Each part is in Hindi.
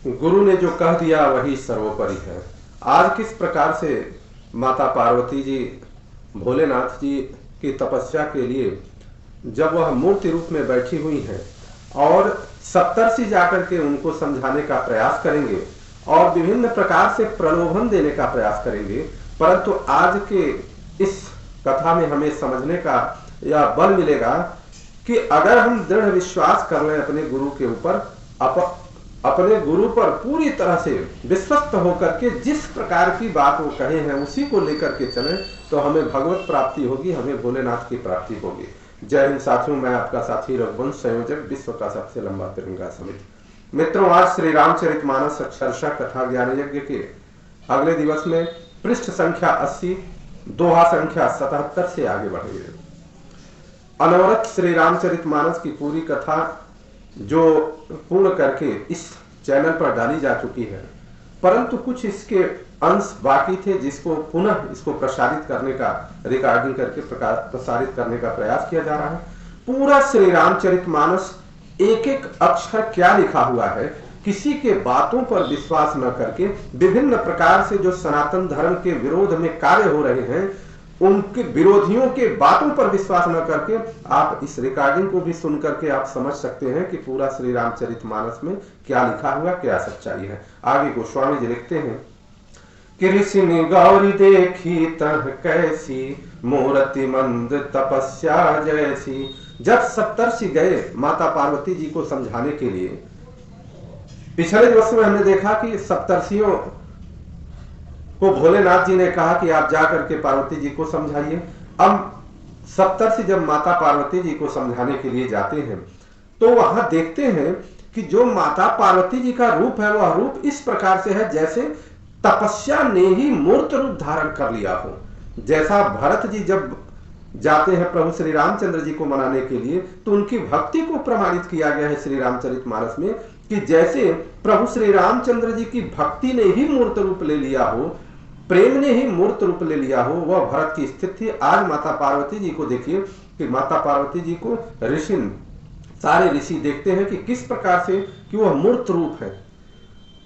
गुरु ने जो कह दिया वही सर्वोपरि है। आज किस प्रकार से माता पार्वती जी भोलेनाथ जी की तपस्या के लिए जब वह मूर्ति रूप में बैठी हुई हैं और सप्तर्षि जाकर के उनको समझाने का प्रयास करेंगे और विभिन्न प्रकार से प्रलोभन देने का प्रयास करेंगे, परंतु आज के इस कथा में हमें समझने का यह बल मिलेगा कि अगर हम दृढ़ विश्वास कर लें अपने गुरु के ऊपर, अपने गुरु पर पूरी तरह से विश्वस्त होकर के जिस प्रकार की बात वो कहे हैं उसी को लेकर के चलें, तो हमें भगवत प्राप्ति होगी, हमें भोलेनाथ की प्राप्ति होगी। जय हिंद साथियों, मैं आपका साथी रघुवंश, संयोजक, विश्व का सबसे लंबा तिरंगा समिति। मित्रों, आज श्री रामचरितमानस अक्षरशः कथा ज्ञान यज्ञ के अगले दिवस में पृष्ठ संख्या 80, दोहा संख्या 77 से आगे बढ़ेंगे। अनवरत श्री रामचरितमानस की पूरी कथा जो पूर्ण करके इस चैनल पर डाली जा चुकी है, परंतु कुछ इसके अंश बाकी थे जिसको पुनः इसको प्रसारित करने का, रिकॉर्डिंग करके प्रसारित करने का प्रयास किया जा रहा है। पूरा श्री रामचरितमानस एक एक अक्षर क्या लिखा हुआ है, किसी के बातों पर विश्वास न करके, विभिन्न प्रकार से जो सनातन धर्म के विरोध में कार्य हो रहे हैं उनके विरोधियों के बातों पर विश्वास न करके आप इस रिकॉर्डिंग को भी सुन करके आप समझ सकते हैं कि पूरा श्री रामचरितमानस में क्या लिखा हुआ, क्या सच्चाई है। आगे गोस्वामी जी लिखते हैं कि ऋषि ने गौरी देखी तह कैसी, मूर्ति मंद तपस्या जैसी। जब सप्तर्षि गए माता पार्वती जी को समझाने के लिए, पिछले दिवस में हमने देखा कि सप्तर्षियों को भोलेनाथ जी ने कहा कि आप जाकर के पार्वती जी को समझाइए। अब सप्तर्षि जब माता पार्वती जी को समझाने के लिए जाते हैं तो वहां देखते हैं कि जो माता पार्वती जी का रूप है वह रूप इस प्रकार से है जैसे तपस्या ने ही मूर्त रूप धारण कर लिया हो। जैसा भरत जी जब जाते हैं प्रभु श्री रामचंद्र जी को मनाने के लिए तो उनकी भक्ति को प्रमाणित किया गया है श्री रामचरितमानस में कि जैसे प्रभु श्री रामचंद्र जी की भक्ति ने ही मूर्त रूप ले लिया हो, प्रेम ने ही मूर्त रूप ले लिया हो, वह भरत की स्थिति। आज माता पार्वती जी को देखिए कि माता पार्वती जी को ऋषि, सारे ऋषि देखते हैं कि किस प्रकार से कि वह मूर्त रूप है।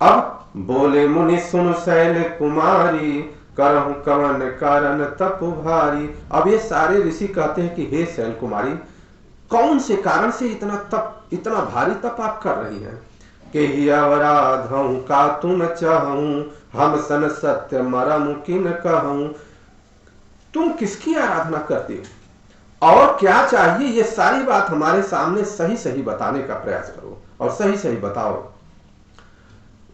अब बोले मुनि सुन शैल कुमारी, करहु कवन कारण तप भारी। अब ये सारे ऋषि कहते हैं कि हे शैल कुमारी, कौन से कारण से इतना तप, इतना भारी तप आप कर रही हैं? के ही अवराधहु का तुम चाहूं, हम सन सत्य मरम किन कहूं। तुम किसकी आराधना करती हो और क्या चाहिए, ये सारी बात हमारे सामने सही सही बताने का प्रयास करो और सही सही बताओ।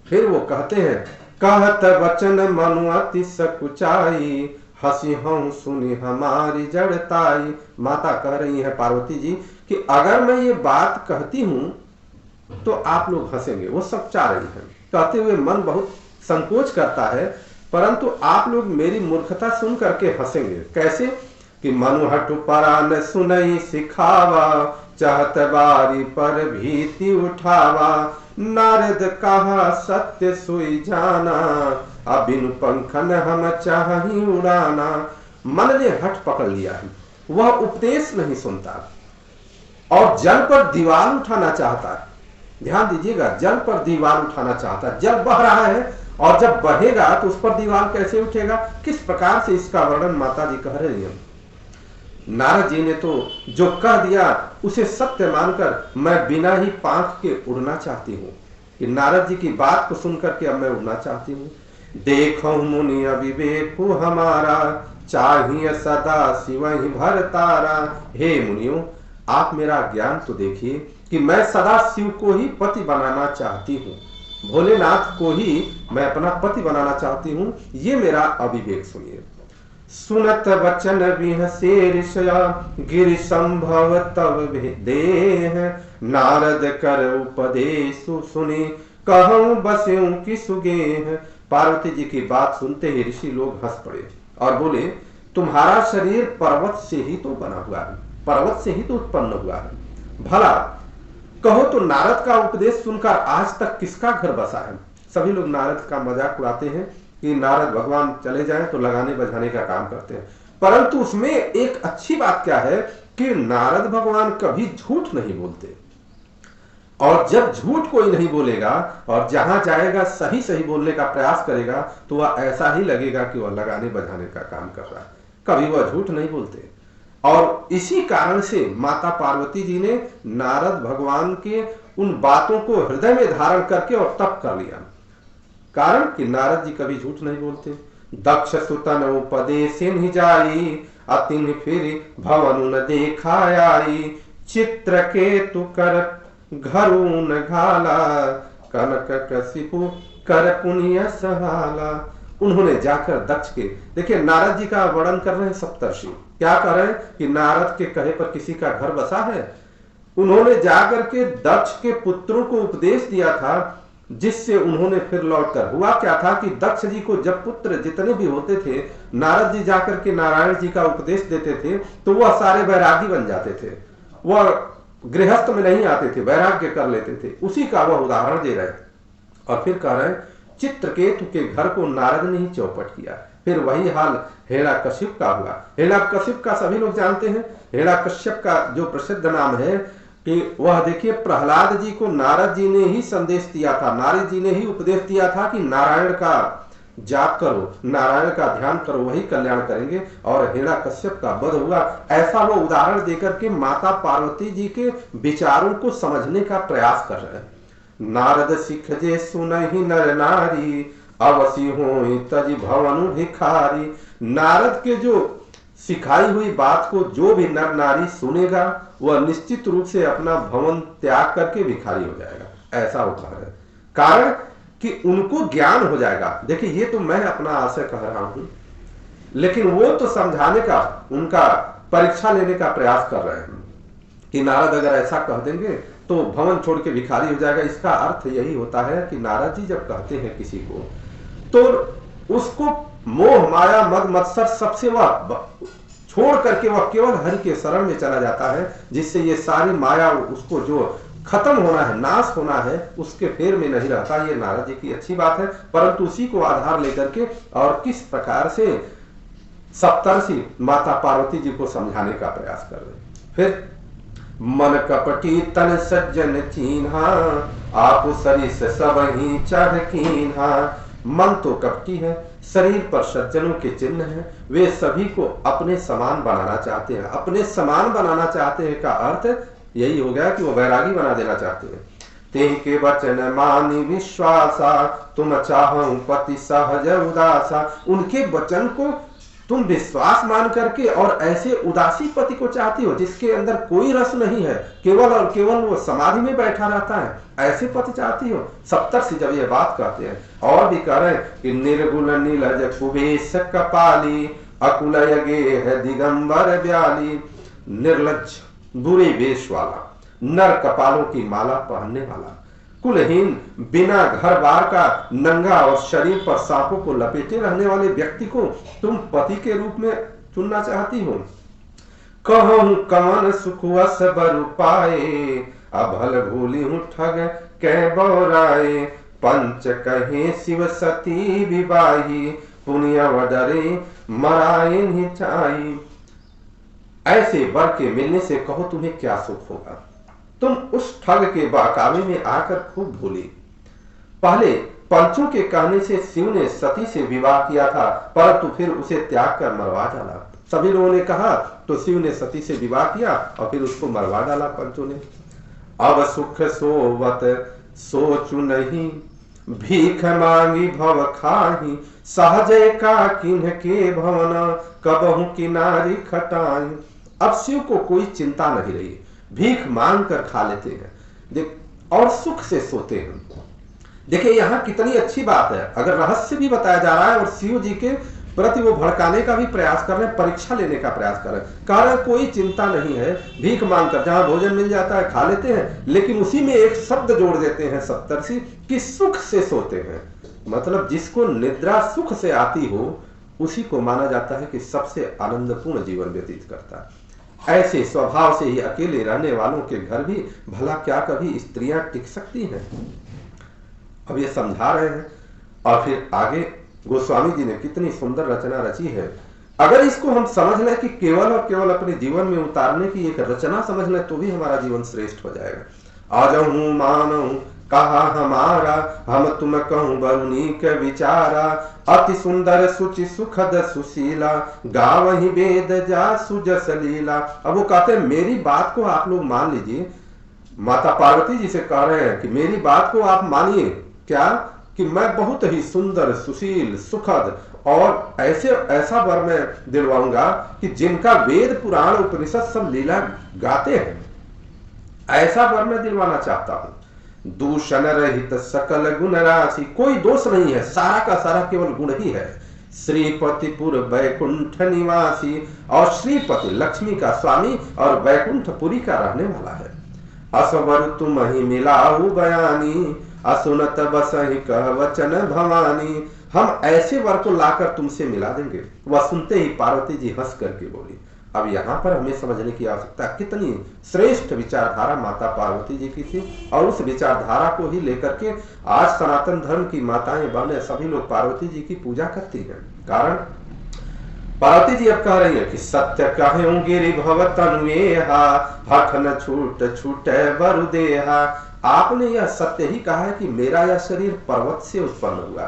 फिर वो कहते हैं, कहत वचन मनु अति सकुचाई, हसी हूं सुनी हमारी जड़ताई। माता कह रही है पार्वती जी कि अगर मैं ये बात कहती हूं तो आप लोग हंसेंगे। वो सब चाह रही है, कहते हुए मन बहुत संकोच करता है, परंतु आप लोग मेरी मूर्खता सुन करके हंसेंगे। कैसे कि मनु हटु परान सुनई सिखावा, चाहत बारी पर भीति उठावा। नारद कहा सत्य सोई जाना, अबिनु पंखन हम चाही उड़ाना। मन ने हट पकड़ लिया है, वह उपदेश नहीं सुनता और जल पर दीवार उठाना चाहता है। ध्यान दीजिएगा, जल पर दीवार उठाना चाहता है। जल बह रहा है और जब बहेगा तो उस पर दीवार कैसे उठेगा, किस प्रकार से इसका वर्णन माता जी कह रही है। नारद जी ने तो जो कह दिया उसे सत्य मानकर मैं बिना ही पांख के उड़ना चाहती हूँ कि नारद जी की बात को सुनकर के अब मैं उड़ना चाहती हूँ। देखो मुनि अविवेक हमारा, चाहिए सदा शिव ही भर तारा। हे मुनियों, आप मेरा ज्ञान तो देखिए कि मैं सदा शिव को ही पति बनाना चाहती हूँ, भोलेनाथ को ही मैं अपना पति बनाना चाहती हूँ। ये मेरा अविवेक सुनिए। सुनत वचन विहसे ऋषया, गिरि संभव तब देह। नारद कर उपदेश सुनी, कहूं बस्यूं की सुगेह। पार्वती जी की बात सुनते ही ऋषि लोग हंस पड़े और बोले, तुम्हारा शरीर पर्वत से ही तो बना हुआ है, पर्वत से ही तो उत्पन्न हुआ है। भला कहो तो नारद का उपदेश सुनकर आज तक किसका घर बसा है? सभी लोग नारद का मजाक उड़ाते हैं कि नारद भगवान चले जाएं तो लगाने बजाने का काम करते हैं, परंतु उसमें एक अच्छी बात क्या है कि नारद भगवान कभी झूठ नहीं बोलते। और जब झूठ कोई नहीं बोलेगा और जहां जाएगा सही सही बोलने का प्रयास करेगा तो वह ऐसा ही लगेगा कि वह लगाने बजाने का काम कर रहा है, कभी वह झूठ नहीं बोलते। और इसी कारण से माता पार्वती जी ने नारद भगवान के उन बातों को हृदय में धारण करके और तप कर लिया। कारण कि नारद जी कभी झूठ नहीं बोलते। दक्ष सुतन उपदेशन ही जाई, अतिन फिर भवन न देखाई, चित्र के तु कर घरून घाला, कनक कशिपु कर पुण्य सहाला। उन्होंने जाकर दक्ष के, देखिए नारद जी का वर्णन कर रहे हैं सप्तर्षि, क्या कर रहे हैं कि नारद के कहे पर किसी का घर बसा है। उन्होंने जाकर के दक्ष के पुत्रों को उपदेश दिया था, जिससे उन्होंने फिर लौटकर, हुआ क्या था कि दक्ष जी को जब पुत्र जितने भी होते थे, नारद जी जाकर के नारायण जी का उपदेश देते थे तो वह सारे वैरागी बन जाते थे, वह गृहस्थ में नहीं आते थे, वैराग्य कर लेते थे। उसी का वह उदाहरण दे रहे हैं। और फिर कह रहे हैं चित्रकेतु के घर को नारद ने ही चौपट किया। फिर वही हाल हिरण्यकशिप का हुआ। हिरण्यकशिप का सभी लोग जानते हैं। हिरण्यकश्यप का जो प्रसिद्ध नाम है कि वह देखिए प्रहलाद जी को नारद जी ने ही संदेश दिया था, नारद जी ने ही उपदेश दिया था कि नारायण का जाप करो, नारायण का ध्यान करो, वही कल्याण करेंगे। और हिरण्यकश्यप का वध हुआ। ऐसा वो उदाहरण देकर के माता पार्वती जी के विचारों को समझने का प्रयास कर रहे हैं। नारद सिख जे सुनहि नर नारी, अवसी होई तज भवनु भिखारी। नारद के जो सिखाई हुई बात को जो भी नर नारी सुनेगा वह निश्चित रूप से अपना भवन त्याग करके भिखारी हो जाएगा, ऐसा होता है। कारण कि उनको ज्ञान हो जाएगा। देखिए ये तो मैं अपना आशय कह रहा हूं, लेकिन वो तो समझाने का, उनका परीक्षा लेने का प्रयास कर रहे हैं कि नारद अगर ऐसा कह देंगे तो भवन छोड़ के भिखारी हो जाएगा। इसका अर्थ यही होता है कि नारद जी जब कहते हैं किसी को तो उसको मोह माया मद मत्सर सबसे वह छोड़ करके वह केवल हरि के शरण में चला जाता है, जिससे ये सारी माया उसको जो खत्म होना है, नाश होना है, उसके फेर में नहीं रहता। ये नारद जी की अच्छी बात है, परंतु उसी को आधार लेकर के और किस प्रकार से सप्तर्षि माता पार्वती जी को समझाने का प्रयास कर रहे। फिर मन कपटी तन सज्जन चीन्हा, आप सरिस सब ही चढ़ कीन्हा। मन तो कपटी है, शरीर पर सज्जनों के चिन्ह हैं, वे सभी को अपने समान बनाना चाहते हैं। अपने समान बनाना चाहते हैं का अर्थ यही हो गया कि वो वैरागी बना देना चाहते हैं। तेह के वचन मानी विश्वासा, तुम चाहूं पति सहज उदासा। उनके वचन को तुम विश्वास मान करके और ऐसे उदासी पति को चाहती हो जिसके अंदर कोई रस नहीं है, केवल और केवल वो समाधि में बैठा रहता है, ऐसे पति चाहती हो। सप्तर्षि जब ये बात कहते हैं और भी कह रहे हैं कि निर्गुण नीलज कुबेश कपाली, अकुल यगे है दिगंबर ब्याली। निर्लज बुरे वेश वाला, नर कपालों की माला पहनने वाला, कुलहीन, बिना घर बार का, नंगा और शरीर पर सांपों को लपेटे रहने वाले व्यक्ति को तुम पति के रूप में चुनना चाहती हो। कहूं कवन सुखवस बर पाए, अभल भूली हूं ठग कह बौराए। पंच कहे शिव सती विवाही, पुण्य वडरे मराए निचाई। ऐसे वर के मिलने से कहो तुम्हें क्या सुख होगा। तुम उस ठग के बहकावे में आकर खूब भूली। पहले पंचों के कहने से शिव ने सती से विवाह किया था, परंतु फिर उसे त्याग कर मरवा डाला। सभी लोगों ने कहा तो शिव ने सती से विवाह किया और फिर उसको मरवा डाला पंचों ने। अब सुख सोवत सोचु नहीं, भीख मांगी भव खाही। सहज का किन्ह के भवना, कबहु किनारी खटाई। अब शिव को कोई चिंता नहीं रही, भीख मांग कर खा लेते हैं और सुख से सोते हैं। देखिए यहाँ कितनी अच्छी बात है। अगर रहस्य भी बताया जा रहा है और शिव जी के प्रति वो भड़काने का भी प्रयास कर रहे हैं, परीक्षा लेने का प्रयास कर रहे हैं। कारण कोई चिंता नहीं है, भीख मांग कर जहां भोजन मिल जाता है खा लेते हैं, लेकिन उसी में एक शब्द जोड़ देते हैं सप्तर्षि कि सुख से सोते हैं। मतलब जिसको निद्रा सुख से आती हो उसी को माना जाता है कि सबसे आनंदपूर्ण जीवन व्यतीत करता है। ऐसे स्वभाव से ही अकेले रहने वालों के घर भी भला क्या कभी स्त्रियां टिक सकती हैं। अब ये समझा रहे हैं और फिर आगे गोस्वामी जी ने कितनी सुंदर रचना रची है। अगर इसको हम समझ लें कि केवल और केवल अपने जीवन में उतारने की एक रचना समझ लें तो भी हमारा जीवन श्रेष्ठ हो जाएगा। अजहू मानऊ कहा हमारा, हम तुम कहूँ बरुनी के विचारा। अति सुंदर सुचि सुखद सुशीला, गावहि वेद जा सुजस लीला। अब वो कहते हैं मेरी बात को आप लोग मान लीजिए। माता पार्वती जी से कह रहे हैं कि मेरी बात को आप मानिए, क्या कि मैं बहुत ही सुंदर सुशील सुखद और ऐसा वर मैं दिलवाऊंगा कि जिनका वेद पुराण उपनिषद सब लीला गाते हैं, ऐसा वर मैं दिलवाना चाहता हूं। दूषण रहित सकल गुण राशि, कोई दोष नहीं है, सारा का सारा केवल गुण ही है। श्रीपतिपुर वैकुंठ निवासी, और श्रीपति लक्ष्मी का स्वामी और वैकुंठपुरी का रहने वाला है। असवर तुम ही मिलाऊ बयानी, असुनत बसहि कह वचन भवानी। हम ऐसे वर को लाकर तुमसे मिला देंगे। वह सुनते ही पार्वती जी हंस करके बोली। अब यहाँ पर हमें समझने की आवश्यकता, कितनी श्रेष्ठ विचारधारा माता पार्वती जी की थी, और उस विचारधारा को ही लेकर के आज सनातन धर्म की माताएं बहनें सभी लोग पार्वती जी की पूजा करती हैं। कारण पार्वती जी अब कह रही है कि सत्य कहूं गिरि भव तनुएहा, हठ न छूट छूटे बरु देहा। आपने यह सत्य ही कहा है कि मेरा यह शरीर पर्वत से उत्पन्न हुआ।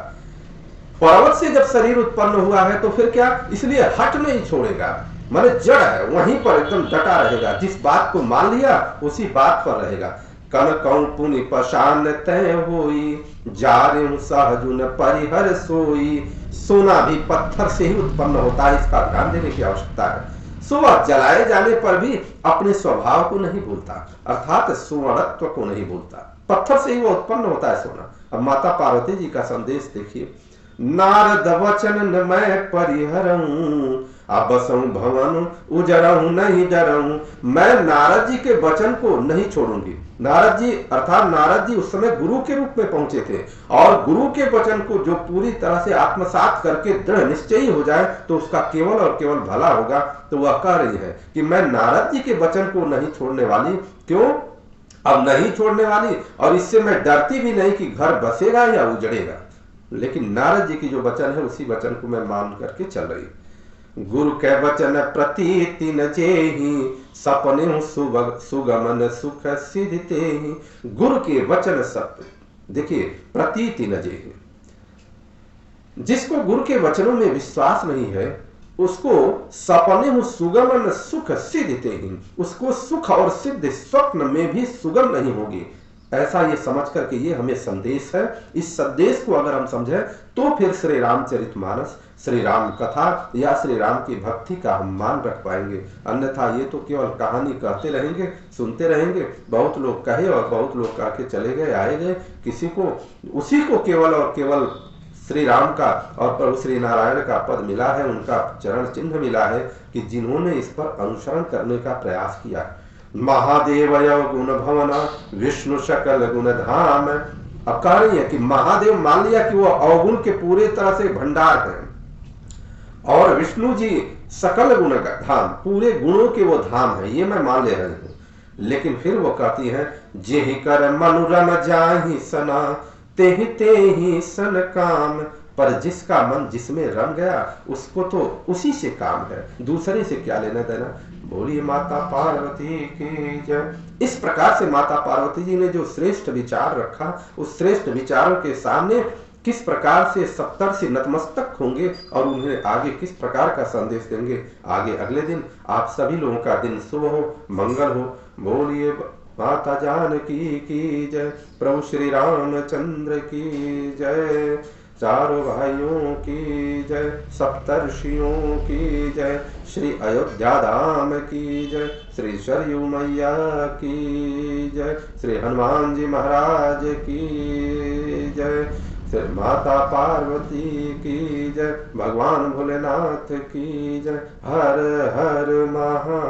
पर्वत से जब शरीर उत्पन्न हुआ है तो फिर क्या, इसलिए हट नहीं छोड़ेगा, माने जड़ है, वहीं पर एकदम डटा रहेगा। जिस बात को मान लिया उसी बात पर रहेगा। कन कौं पुनि पशान तय होई, जारे सहजुन परिहर सोई। सोना भी पत्थर से ही उत्पन्न होता है, इसका ध्यान देने की आवश्यकता है। वह जलाए जाने पर भी अपने स्वभाव को नहीं भूलता, अर्थात सुवर्णत्व को नहीं भूलता। पत्थर से ही वो उत्पन्न होता है सोना। अब माता पार्वती जी का संदेश देखिए। नारद वचन न मैं परिहरऊं, अबसऊं भवन उजरऊं नहीं डरऊं। मैं नारद जी के वचन को नहीं छोड़ूंगी। नारद जी अर्थात नारद जी उस समय गुरु के रूप में पहुंचे थे, और गुरु के वचन को जो पूरी तरह से आत्मसात करके दृढ़ निश्चयी हो जाए तो उसका केवल और केवल भला होगा। तो वह कह रही है कि मैं नारद जी के वचन को नहीं छोड़ने वाली। क्यों अब नहीं छोड़ने वाली? और इससे मैं डरती भी नहीं कि घर बसेगा या उजड़ेगा, लेकिन नारद जी की जो वचन है उसी वचन को मैं मान करके चल रही। गुरु के वचन प्रतीति न जेहि, सपने सुगमन सुख सिद्धते ही। गुरु के वचन सत्य, देखिए प्रतीति न जेहि, जिसको गुरु के वचनों में विश्वास नहीं है उसको सपने सुगमन सुख सिद्धते ही, उसको सुख और सिद्ध स्वप्न में भी सुगम नहीं होगी। ऐसा ये समझ करके ये हमें संदेश है। इस संदेश को अगर हम समझें तो फिर श्री रामचरितमानस, श्री राम कथा या श्री राम की भक्ति का हम मान रख पाएंगे। अन्यथा ये तो केवल कहानी कहते रहेंगे, सुनते रहेंगे। बहुत लोग कहे और बहुत लोग कह के चले गए, आए गए। किसी को उसी को केवल और केवल श्री राम का और प्रभु श्री नारायण का पद मिला है, उनका चरण चिन्ह मिला है कि जिन्होंने इस पर अनुसरण करने का प्रयास किया। महादेव गुण भवना, विष्णु सकल गुण धाम। अब कह रही है कि महादेव, मान लिया कि वो अवगुण के पूरे तरह से भंडार है, और विष्णु जी सकल गुण का धाम, पूरे गुणों के वो धाम है, ये मैं मान ले रही हूं। लेकिन फिर वो कहती है जेहि कर मनुरम जाहि सना, तेहि तेहि सन काम। पर जिसका मन जिसमें रम गया उसको तो उसी से काम है, दूसरे से क्या लेना देना। बोलिए माता पार्वती की जय। इस प्रकार से माता पार्वती जी ने जो श्रेष्ठ विचार रखा, उस श्रेष्ठ विचारों के सामने किस प्रकार से सप्तर्षि नतमस्तक होंगे और उन्हें आगे किस प्रकार का संदेश देंगे, आगे अगले दिन। आप सभी लोगों का दिन शुभ हो, मंगल हो। बोलिए माता जानकी की जय, प्रभु श्री रामचंद्र की जय, चारों भाइयों की जय, सप्तर्षियों की जय, श्री अयोध्या धाम की जय, श्री सरयू मैया की जय, श्री हनुमान जी महाराज की जय, श्री माता पार्वती की जय, भगवान भोलेनाथ की जय। हर हर महा